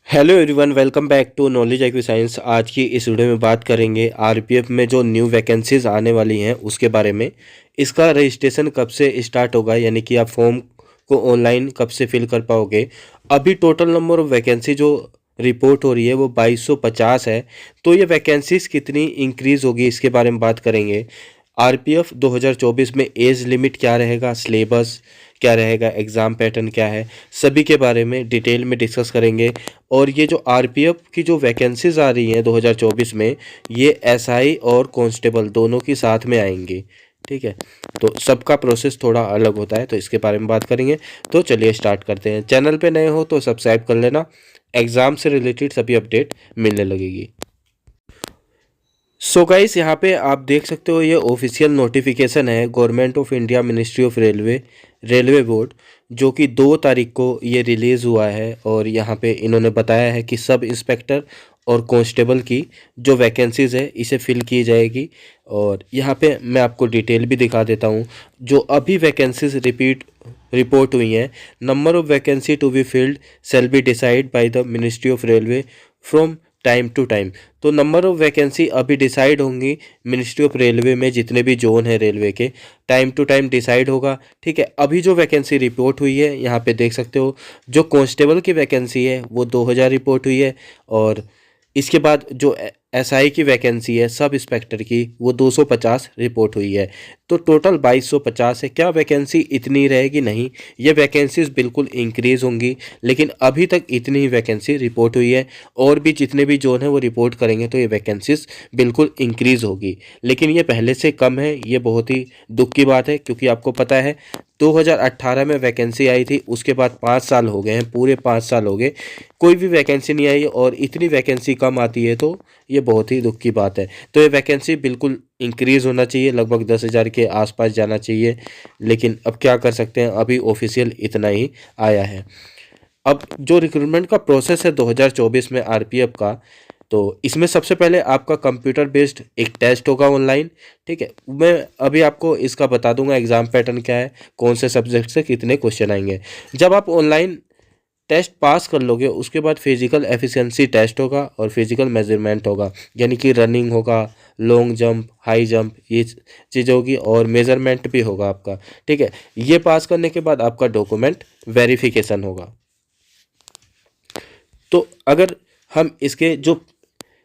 Hello everyone, welcome back to knowledge equi science. आज की इस वीडियो में बात करेंगे आरपीएफ में जो न्यू वैकेंसीज आने वाली हैं उसके बारे में। इसका रजिस्ट्रेशन कब से स्टार्ट होगा, यानी कि आप फॉर्म को ऑनलाइन कब से फिल कर पाओगे। अभी टोटल नंबर ऑफ वैकेंसी जो रिपोर्ट हो रही है वो 2250 है। तो ये वैकेंसीज कितनी इंक्रीज़ होगी इसके बारे में बात करेंगे। आरपीएफ 2024 में एज लिमिट क्या रहेगा, सिलेबस क्या रहेगा, एग्ज़ाम पैटर्न क्या है, सभी के बारे में डिटेल में डिस्कस करेंगे। और ये जो आरपीएफ की जो वैकेंसीज आ रही हैं 2024 में, ये एसआई और कांस्टेबल दोनों की साथ में आएंगी। ठीक है, तो सबका प्रोसेस थोड़ा अलग होता है, तो इसके बारे में बात करेंगे। तो चलिए स्टार्ट करते हैं। चैनल पे नए हो तो सब्सक्राइब कर लेना, एग्ज़ाम से रिलेटेड सभी अपडेट मिलने लगेगी। सो गाइस, यहाँ पे आप देख सकते हो ये ऑफिशियल नोटिफिकेशन है government of India ministry of railway board, जो कि 2 तारीख को ये रिलीज़ हुआ है। और यहाँ पे इन्होंने बताया है कि सब इंस्पेक्टर और कांस्टेबल की जो वैकेंसीज़ है इसे फिल की जाएगी। और यहाँ पे मैं आपको डिटेल भी दिखा देता हूँ जो अभी वैकेंसीज रिपोर्ट हुई हैं। Number of vacancy to be filled shall be decide by the ministry of railway from time to time. तो नंबर ऑफ वैकेंसी अभी डिसाइड होंगी मिनिस्ट्री ऑफ रेलवे में, जितने भी जोन है रेलवे के, टाइम टू टाइम डिसाइड होगा। ठीक है, अभी जो वैकेंसी रिपोर्ट हुई है यहाँ पे देख सकते हो, जो कांस्टेबल की वैकेंसी है वो 2000 रिपोर्ट हुई है। और इसके बाद जो एसआई की वैकेंसी है सब इंस्पेक्टर की, वो 250 रिपोर्ट हुई है। तो टोटल 2250 है। क्या वैकेंसी इतनी रहेगी? नहीं, ये वैकेंसीज बिल्कुल इंक्रीज़ होंगी, लेकिन अभी तक इतनी ही वैकेंसी रिपोर्ट हुई है। और भी जितने भी जोन है वो रिपोर्ट करेंगे तो ये वैकेंसीज बिल्कुल इंक्रीज़ होगी, लेकिन ये पहले से कम है। ये बहुत ही दुख की बात है, क्योंकि आपको पता है 2018 में वैकेंसी आई थी, उसके बाद 5 साल हो गए हैं, पूरे 5 साल हो गए, कोई भी वैकेंसी नहीं आई। और इतनी वैकेंसी कम आती है तो ये बहुत ही दुख की बात है। तो ये वैकेंसी बिल्कुल इंक्रीज़ होना चाहिए, लगभग 10,000 के आसपास जाना चाहिए। लेकिन अब क्या कर सकते हैं, अभी ऑफिशियल इतना ही आया है। अब जो रिक्रूटमेंट का प्रोसेस है 2024 में आरपीएफ का, तो इसमें सबसे पहले आपका कंप्यूटर बेस्ड एक टेस्ट होगा ऑनलाइन। ठीक है, मैं अभी आपको इसका बता दूंगा एग्ज़ाम पैटर्न क्या है, कौन से सब्जेक्ट से कितने क्वेश्चन आएंगे। जब आप ऑनलाइन टेस्ट पास कर लोगे उसके बाद फिजिकल एफिशिएंसी टेस्ट होगा और फिजिकल मेजरमेंट होगा, यानी कि रनिंग होगा, लॉन्ग जंप, हाई जंप, ये चीज़ होगी, और मेजरमेंट भी होगा आपका। ठीक है, ये पास करने के बाद आपका डॉक्यूमेंट वेरिफिकेशन होगा। तो अगर हम इसके जो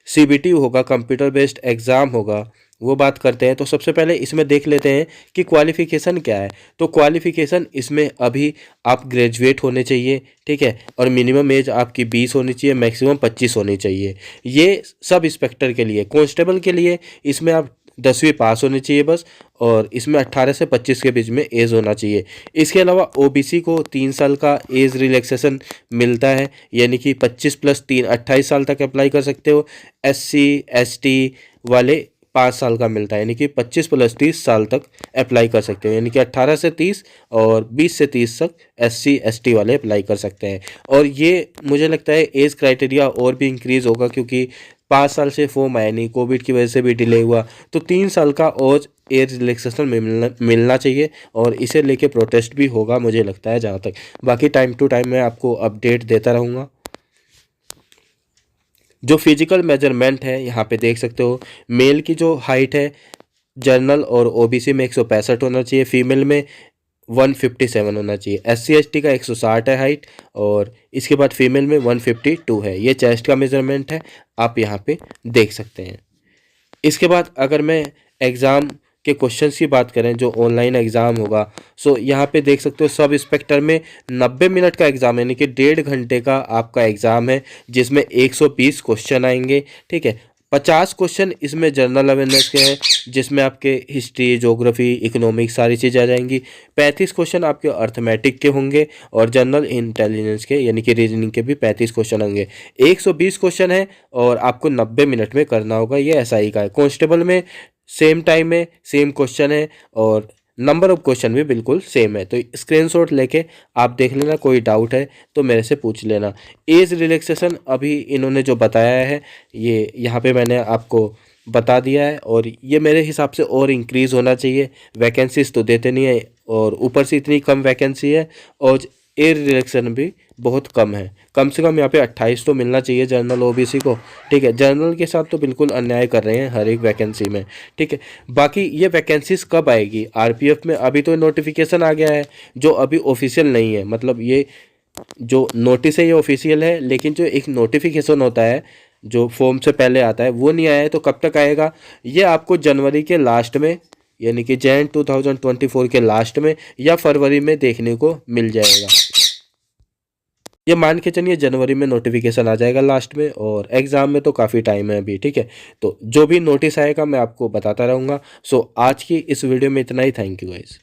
सीबीटी होगा, कंप्यूटर बेस्ड एग्ज़ाम होगा, वो बात करते हैं, तो सबसे पहले इसमें देख लेते हैं कि क्वालिफ़िकेशन क्या है। तो क्वालिफ़िकेशन इसमें अभी आप ग्रेजुएट होने चाहिए। ठीक है, और मिनिमम एज आपकी 20 होनी चाहिए, मैक्सिमम 25 होनी चाहिए। ये सब इंस्पेक्टर के लिए। कांस्टेबल के लिए इसमें आप 10वीं पास होनी चाहिए बस, और इसमें 18 से 25 के बीच में एज होना चाहिए। इसके अलावा ओबीसी को 3 साल का एज रिलैक्सेशन मिलता है, यानी कि 25 + 3 28 साल तक अप्लाई कर सकते हो। एससी एसटी वाले 5 साल का मिलता है, यानी कि 25 + 30 साल तक अप्लाई कर सकते हो, यानी कि 18 से 30 और 20 से 30 तक एससी एसटी वाले अप्लाई कर सकते हैं। और ये मुझे लगता है एज क्राइटेरिया और भी इंक्रीज़ होगा, क्योंकि 5 साल से फॉर्म आया नहीं, कोविड की वजह से भी डिले हुआ, तो 3 साल का और एज रिलैक्सेशन मिलना चाहिए। और इसे लेके प्रोटेस्ट भी होगा मुझे लगता है जहाँ तक। बाकी टाइम टू टाइम मैं आपको अपडेट देता रहूँगा। जो फिजिकल मेजरमेंट है यहाँ पे देख सकते हो, मेल की जो हाइट है जनरल और ओबीसी में 165 होना चाहिए, फीमेल में 157 होना चाहिए, एससी एसटी का 160 है हाइट, और इसके बाद फीमेल में 152 है। ये चेस्ट का मेजरमेंट है, आप यहाँ पे देख सकते हैं। इसके बाद अगर मैं एग्ज़ाम के क्वेश्चंस की बात करें, जो ऑनलाइन एग्ज़ाम होगा, सो यहाँ पे देख सकते हो सब इंस्पेक्टर में 90 मिनट का एग्ज़ाम, यानी कि 1.5 घंटे का आपका एग्ज़ाम है, जिसमें 120 क्वेश्चन आएंगे। ठीक है, 50 क्वेश्चन इसमें जनरल अवेयरनेस के हैं, जिसमें आपके हिस्ट्री, ज्योग्राफी, इकोनॉमिक्स सारी चीज़ें आ जाएंगी। 35 क्वेश्चन आपके अर्थमेटिक के होंगे, और जनरल इंटेलिजेंस के यानी कि रीजनिंग के भी 35 क्वेश्चन होंगे। 120 क्वेश्चन है और आपको 90 मिनट में करना होगा। ये एसआई का है। कांस्टेबल में सेम टाइम में सेम क्वेश्चन है, और नंबर ऑफ क्वेश्चन भी बिल्कुल सेम है। तो स्क्रीनशॉट लेके आप देख लेना, कोई डाउट है तो मेरे से पूछ लेना। एज रिलैक्सेशन अभी इन्होंने जो बताया है ये यहाँ पे मैंने आपको बता दिया है, और ये मेरे हिसाब से और इंक्रीज़ होना चाहिए। वैकेंसीज तो देते नहीं है, और ऊपर से इतनी कम वैकेंसी है, और एज रिलैक्सेशन भी बहुत कम है। कम से कम यहाँ पे 28 तो मिलना चाहिए जनरल ओबीसी को, ठीक है। जनरल के साथ तो बिल्कुल अन्याय कर रहे हैं हर एक वैकेंसी में, ठीक है। बाकी ये वैकेंसीज कब आएगी आरपीएफ में, अभी तो नोटिफिकेशन आ गया है जो अभी ऑफिशियल नहीं है। मतलब ये जो नोटिस है ये ऑफिशियल है, लेकिन जो एक नोटिफिकेशन होता है जो फॉर्म से पहले आता है वो नहीं आया है। तो कब तक आएगा, ये आपको जनवरी के लास्ट में यानी कि जैन 2024 के लास्ट में या फरवरी में देखने को मिल जाएगा। ये मान के चलिए जनवरी में नोटिफिकेशन आ जाएगा लास्ट में, और एग्ज़ाम में तो काफ़ी टाइम है अभी, ठीक है। तो जो भी नोटिस आएगा मैं आपको बताता रहूँगा। सो आज की इस वीडियो में इतना ही। Thank you guys.